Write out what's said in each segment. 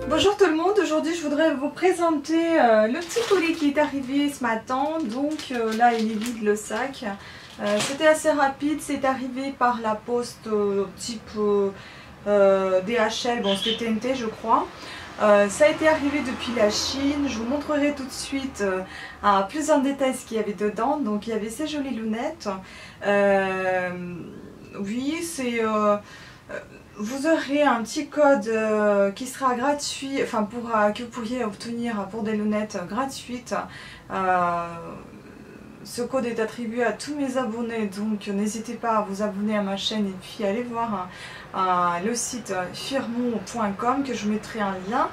Bonjour tout le monde, aujourd'hui je voudrais vous présenter le petit colis qui est arrivé ce matin. Donc là il est vide le sac. C'était assez rapide, c'est arrivé par la poste type DHL, bon c'était TNT je crois. Ça a été arrivé depuis la Chine, je vous montrerai tout de suite plus en détail ce qu'il y avait dedans. Donc il y avait ces jolies lunettes. Oui, c'est... vous aurez un petit code qui sera gratuit, enfin que vous pourriez obtenir pour des lunettes gratuites. Ce code est attribué à tous mes abonnés, donc n'hésitez pas à vous abonner à ma chaîne et puis allez voir le site firmou.com que je mettrai un lien.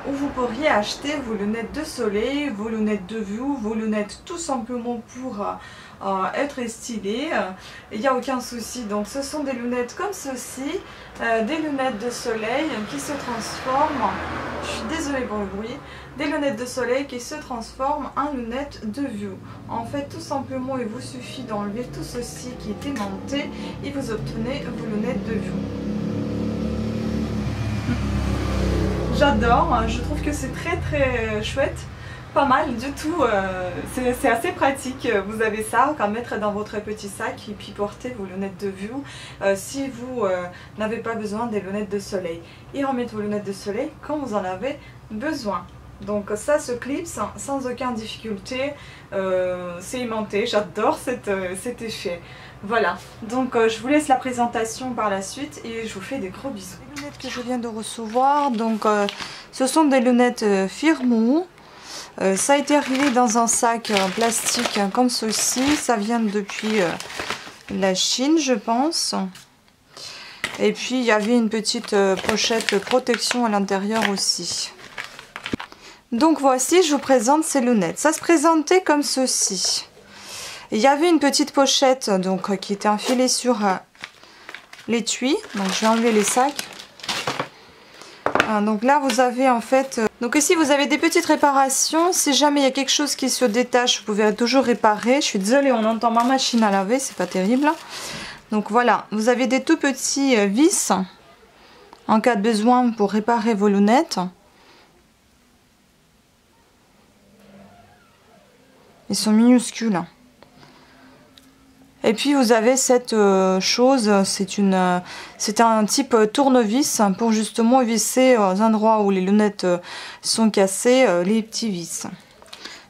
Où vous pourriez acheter vos lunettes de soleil, vos lunettes de vue, vos lunettes tout simplement pour être stylées. Il n'y a aucun souci. Donc ce sont des lunettes comme ceci, des lunettes de soleil qui se transforment, je suis désolée pour le bruit, des lunettes de soleil qui se transforment en lunettes de vue. En fait tout simplement il vous suffit d'enlever tout ceci qui est aimanté et vous obtenez vos lunettes de vue. J'adore, je trouve que c'est très chouette, pas mal du tout, c'est assez pratique. Vous avez ça à mettre dans votre petit sac et puis porter vos lunettes de vue si vous n'avez pas besoin des lunettes de soleil. Et remettre vos lunettes de soleil quand vous en avez besoin. Donc ça se clipse sans aucune difficulté, c'est aimanté, j'adore cet effet. Voilà, donc je vous laisse la présentation par la suite et je vous fais des gros bisous. Les lunettes que je viens de recevoir, donc ce sont des lunettes Firmou. Ça a été arrivé dans un sac en plastique comme ceci, ça vient depuis la Chine je pense. Et puis il y avait une petite pochette protection à l'intérieur aussi. Donc voici, je vous présente ces lunettes. Ça se présentait comme ceci. Il y avait une petite pochette donc qui était enfilée sur l'étui. Donc je vais enlever les sacs. Donc là vous avez en fait... donc ici vous avez des petites réparations. Si jamais il y a quelque chose qui se détache, vous pouvez toujours réparer. Je suis désolée, on entend ma machine à laver, c'est pas terrible. Donc voilà, vous avez des tout petits vis en cas de besoin pour réparer vos lunettes. Ils sont minuscules. Et puis vous avez cette chose, c'est un type tournevis pour justement visser aux endroits où les lunettes sont cassées, les petits vis.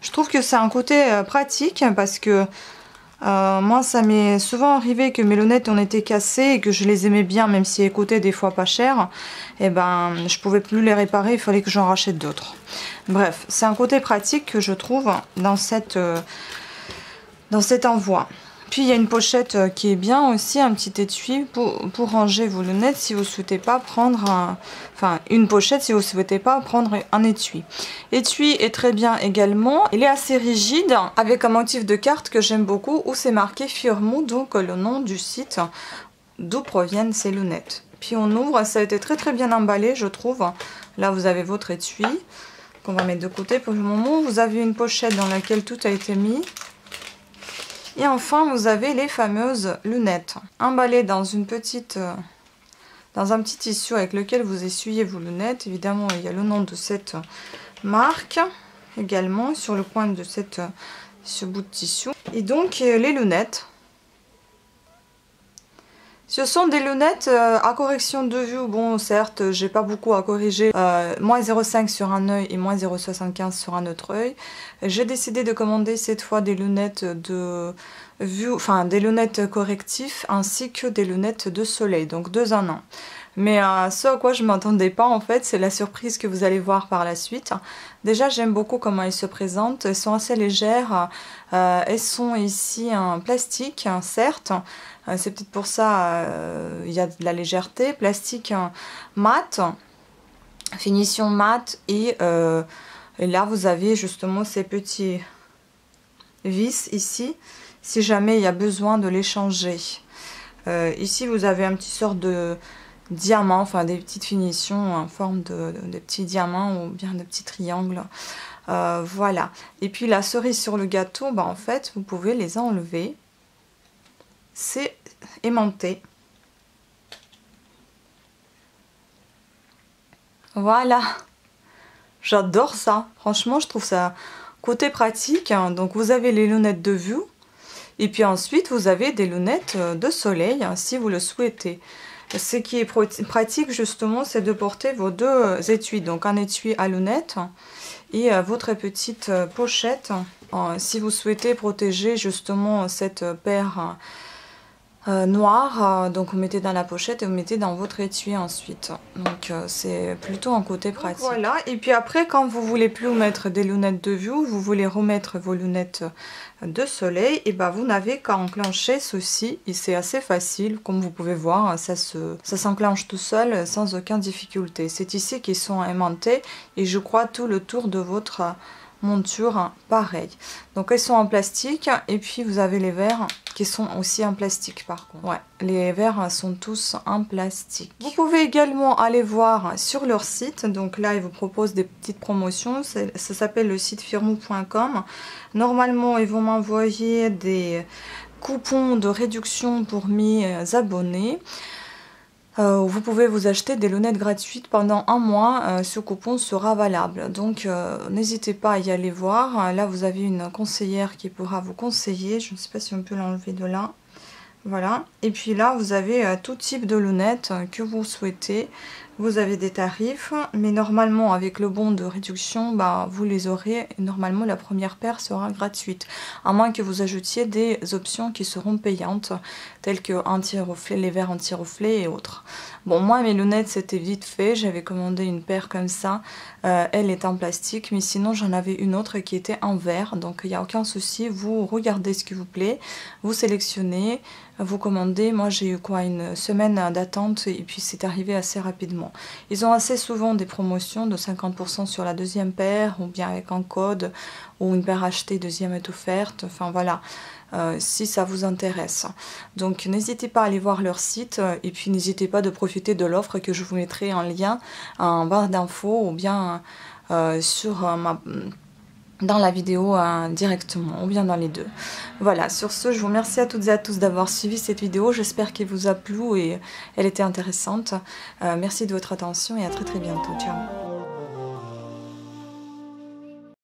Je trouve que c'est un côté pratique parce que moi ça m'est souvent arrivé que mes lunettes ont été cassées et que je les aimais bien même si elles coûtaient des fois pas cher. Et ben je pouvais plus les réparer, il fallait que j'en rachète d'autres. Bref, c'est un côté pratique que je trouve dans cet envoi. Puis il y a une pochette qui est bien aussi, un petit étui pour ranger vos lunettes si vous ne souhaitez pas prendre une pochette si vous ne souhaitez pas prendre un étui. L'étui est très bien également, il est assez rigide avec un motif de carte que j'aime beaucoup où c'est marqué Firmou, donc le nom du site d'où proviennent ces lunettes. Puis on ouvre, ça a été très bien emballé je trouve. Là vous avez votre étui qu'on va mettre de côté pour le moment. Vous avez une pochette dans laquelle tout a été mis. Et enfin, vous avez les fameuses lunettes emballées dans un petit tissu avec lequel vous essuyez vos lunettes. Évidemment, il y a le nom de cette marque également sur le coin de ce bout de tissu. Et donc, les lunettes. Ce sont des lunettes à correction de vue. Bon, certes, j'ai pas beaucoup à corriger. Moins 0,5 sur un œil et moins 0,75 sur un autre œil. J'ai décidé de commander cette fois des lunettes de vue, enfin des lunettes correctives ainsi que des lunettes de soleil, donc 2 en 1. Mais ce à quoi je ne m'attendais pas en fait, c'est la surprise que vous allez voir par la suite. Déjà j'aime beaucoup comment elles se présentent, elles sont assez légères, elles sont ici en plastique certes, c'est peut-être pour ça il y a de la légèreté, plastique mat, finition mat et là vous avez justement ces petits vis ici, si jamais il y a besoin de les changer. Ici vous avez un petit sort de diamants, enfin des petites finitions en forme de petits diamants ou bien de petits triangles. Voilà. Et puis la cerise sur le gâteau, bah, en fait vous pouvez les enlever. C'est aimanté. Voilà. J'adore ça. Franchement, je trouve ça côté pratique. Donc vous avez les lunettes de vue. Et puis ensuite, vous avez des lunettes de soleil si vous le souhaitez. Ce qui est pratique justement, c'est de porter vos deux étuis. Donc un étui à lunettes et votre petite pochette. Si vous souhaitez protéger justement cette paire noire, donc vous mettez dans la pochette et vous mettez dans votre étui ensuite. Donc c'est plutôt un côté pratique. Donc, voilà, et puis après quand vous voulez plus mettre des lunettes de vue, vous voulez remettre vos lunettes de soleil, et ben vous n'avez qu'à enclencher ceci et c'est assez facile, comme vous pouvez voir, ça s'enclenche tout seul sans aucune difficulté. C'est ici qu'ils sont aimantés et je crois tout le tour de votre monture pareil. Donc elles sont en plastique et puis vous avez les verres qui sont aussi en plastique par contre. Ouais, les verres sont tous en plastique. Vous pouvez également aller voir sur leur site. Donc là ils vous proposent des petites promotions. Ça s'appelle le site firmou.com. Normalement ils vont m'envoyer des coupons de réduction pour mes abonnés. Vous pouvez vous acheter des lunettes gratuites pendant un mois, ce coupon sera valable. Donc n'hésitez pas à y aller voir. Là vous avez une conseillère qui pourra vous conseiller. Je ne sais pas si on peut l'enlever de là. Voilà. Et puis là vous avez tout type de lunettes que vous souhaitez. Vous avez des tarifs, mais normalement avec le bon de réduction, bah, vous les aurez. Normalement la première paire sera gratuite, à moins que vous ajoutiez des options qui seront payantes, telles que anti-reflet, les verres anti-reflet et autres. Bon, moi mes lunettes c'était vite fait, j'avais commandé une paire comme ça, elle est en plastique, mais sinon j'en avais une autre qui était en verre, donc il n'y a aucun souci, vous regardez ce qui vous plaît, vous sélectionnez, vous commandez. Moi j'ai eu quoi, une semaine d'attente et puis c'est arrivé assez rapidement. Ils ont assez souvent des promotions de 50% sur la deuxième paire, ou bien avec un code, ou une paire achetée, deuxième est offerte, enfin voilà. Si ça vous intéresse. Donc n'hésitez pas à aller voir leur site et puis n'hésitez pas de profiter de l'offre que je vous mettrai en lien en barre d'infos ou bien dans la vidéo directement, ou bien dans les deux. Voilà, sur ce, je vous remercie à toutes et à tous d'avoir suivi cette vidéo. J'espère qu'elle vous a plu et elle était intéressante. Merci de votre attention et à très très bientôt. Ciao.